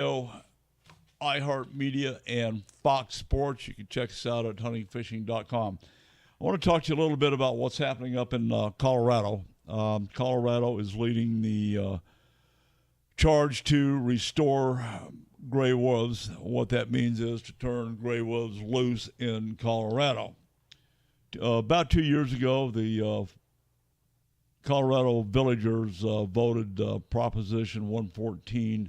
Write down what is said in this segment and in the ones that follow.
Oh, iHeartMedia and Fox Sports. You can check us out at huntingfishing.com. I want to talk to you a little bit about what's happening up in Colorado. Colorado is leading the charge to restore gray wolves. What that means is to turn gray wolves loose in Colorado. About 2 years ago, the Colorado villagers voted Proposition 114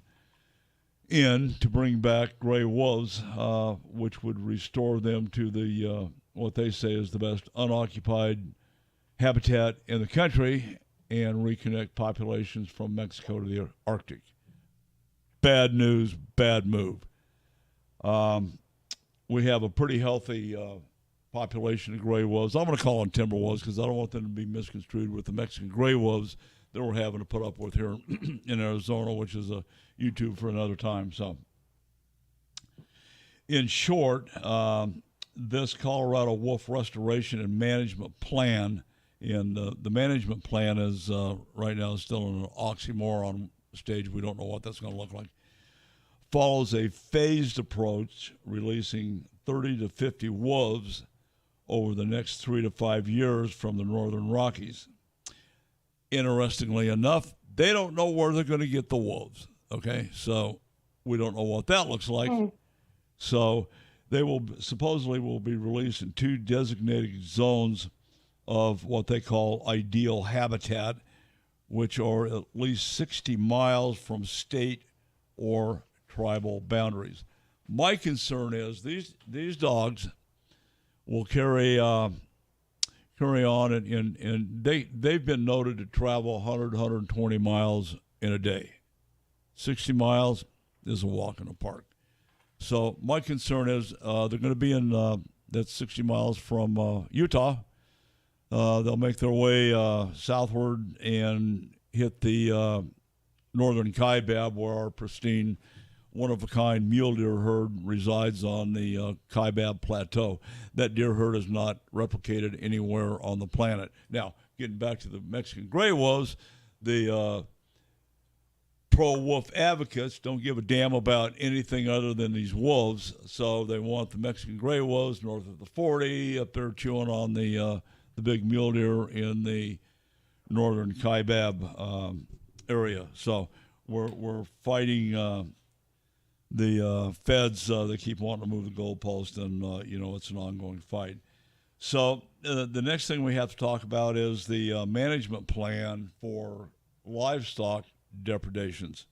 in to bring back gray wolves, which would restore them to the what they say is the best unoccupied habitat in the country and reconnect populations from Mexico to the Arctic. Bad news, bad move. We have a pretty healthy population of gray wolves. I'm going to call them timber wolves because I don't want them to be misconstrued with the Mexican gray wolves that we're having to put up with here in Arizona, which is a YouTube for another time. So, in short, this Colorado Wolf Restoration and Management Plan, and the management plan is right now still in an oxymoron stage. We don't know what that's going to look like. Follows a phased approach, releasing 30 to 50 wolves over the next 3 to 5 years from the Northern Rockies. Interestingly enough, they don't know where they're going to get the wolves. Okay, so we don't know what that looks like. So they will supposedly will be released in 2 designated zones of what they call ideal habitat, which are at least 60 miles from state or tribal boundaries. My concern is these dogs will carry on, and they've been noted to travel 100, 120 miles in a day. 60 miles is a walk in the park. So my concern is they're going to be in that's 60 miles from Utah. They'll make their way southward and hit the northern Kaibab, where our pristine, one-of-a-kind mule deer herd resides on the Kaibab Plateau. That deer herd is not replicated anywhere on the planet. Now, getting back to the Mexican gray wolves, the pro-wolf advocates don't give a damn about anything other than these wolves, so they want the Mexican gray wolves north of the 40, up there chewing on the big mule deer in the northern Kaibab area. So we're fighting the feds. They keep wanting to move the goalpost, and it's an ongoing fight. So the next thing we have to talk about is the management plan for livestock depredations.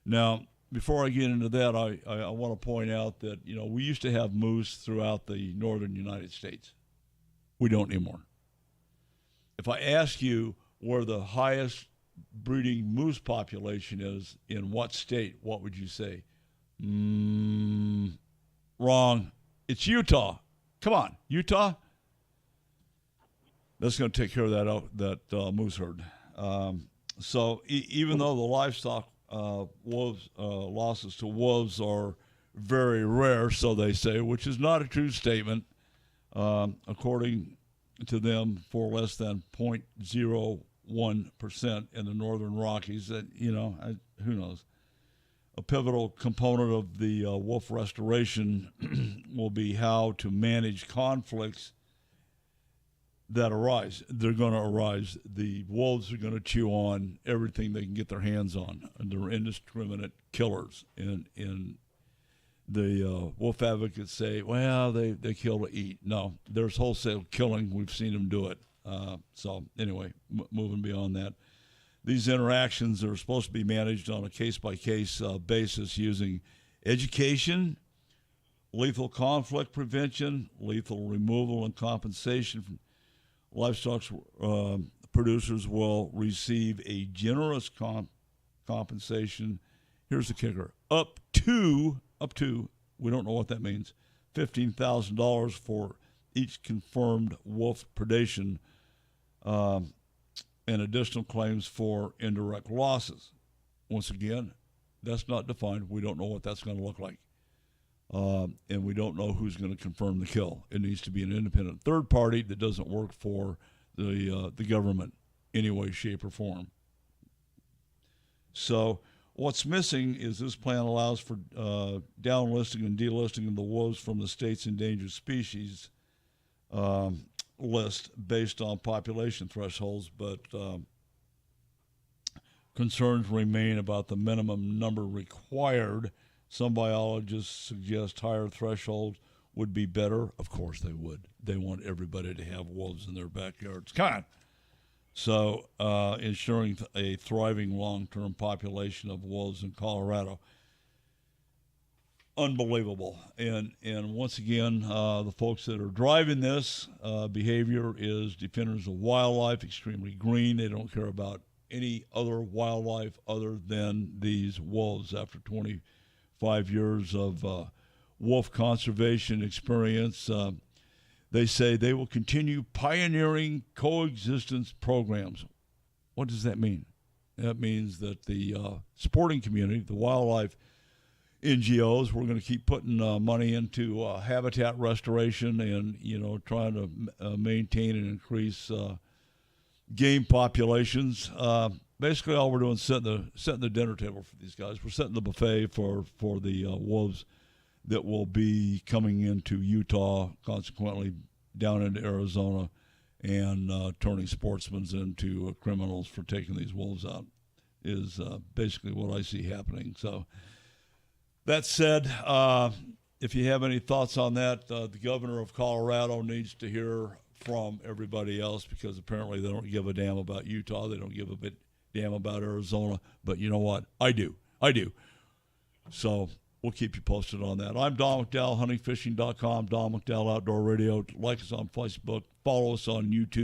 Now, before I get into that, I want to point out that we used to have moose throughout the northern United States. We don't anymore. If I ask you where the highest breeding moose population is in what state, what would you say? Wrong. It's Utah. Come on, Utah. That's going to take care of that moose herd. So even though the livestock wolves losses to wolves are very rare, so they say, which is not a true statement, according to them, for less than 0.01% in the northern Rockies. That who knows. A pivotal component of the wolf restoration will be how to manage conflicts that arise. They're going to arise. The wolves are going to chew on everything they can get their hands on, and they're indiscriminate killers. And the wolf advocates say, well, they kill to eat. No, there's wholesale killing. We've seen them do it. So anyway, moving beyond that. These interactions are supposed to be managed on a case-by-case basis using education, lethal conflict prevention, lethal removal and compensation. Livestock producers will receive a generous compensation. Here's the kicker: up to, we don't know what that means, $15,000 for each confirmed wolf predation, and additional claims for indirect losses. Once again, that's not defined. We don't know what that's going to look like. And we don't know who's going to confirm the kill. It needs to be an independent third party that doesn't work for the government any way, shape, or form. So What's missing is this plan allows for downlisting and delisting of the wolves from the state's endangered species list based on population thresholds, but concerns remain about the minimum number required. Some biologists suggest higher thresholds would be better. Of course they would. They want everybody to have wolves in their backyards. Come on. So ensuring a thriving long-term population of wolves in Colorado. Unbelievable. And once again, the folks that are driving this behavior is defenders of wildlife, extremely green. They don't care about any other wildlife other than these wolves. After 25 years of wolf conservation experience, they say they will continue pioneering coexistence programs. What does that mean? That means that the sporting community, the wildlife NGOs, we're going to keep putting money into habitat restoration and, trying to maintain and increase game populations. Basically, all we're doing is setting the dinner table for these guys. We're setting the buffet for the wolves that will be coming into Utah, consequently down into Arizona, and turning sportsmen into criminals for taking these wolves out is basically what I see happening. So that said, if you have any thoughts on that, the governor of Colorado needs to hear from everybody else, because apparently they don't give a damn about Utah. They don't give a damn about Arizona. But you know what? I do. So we'll keep you posted on that. I'm Don McDowell, huntingfishing.com, Don McDowell Outdoor Radio. Like us on Facebook. Follow us on YouTube.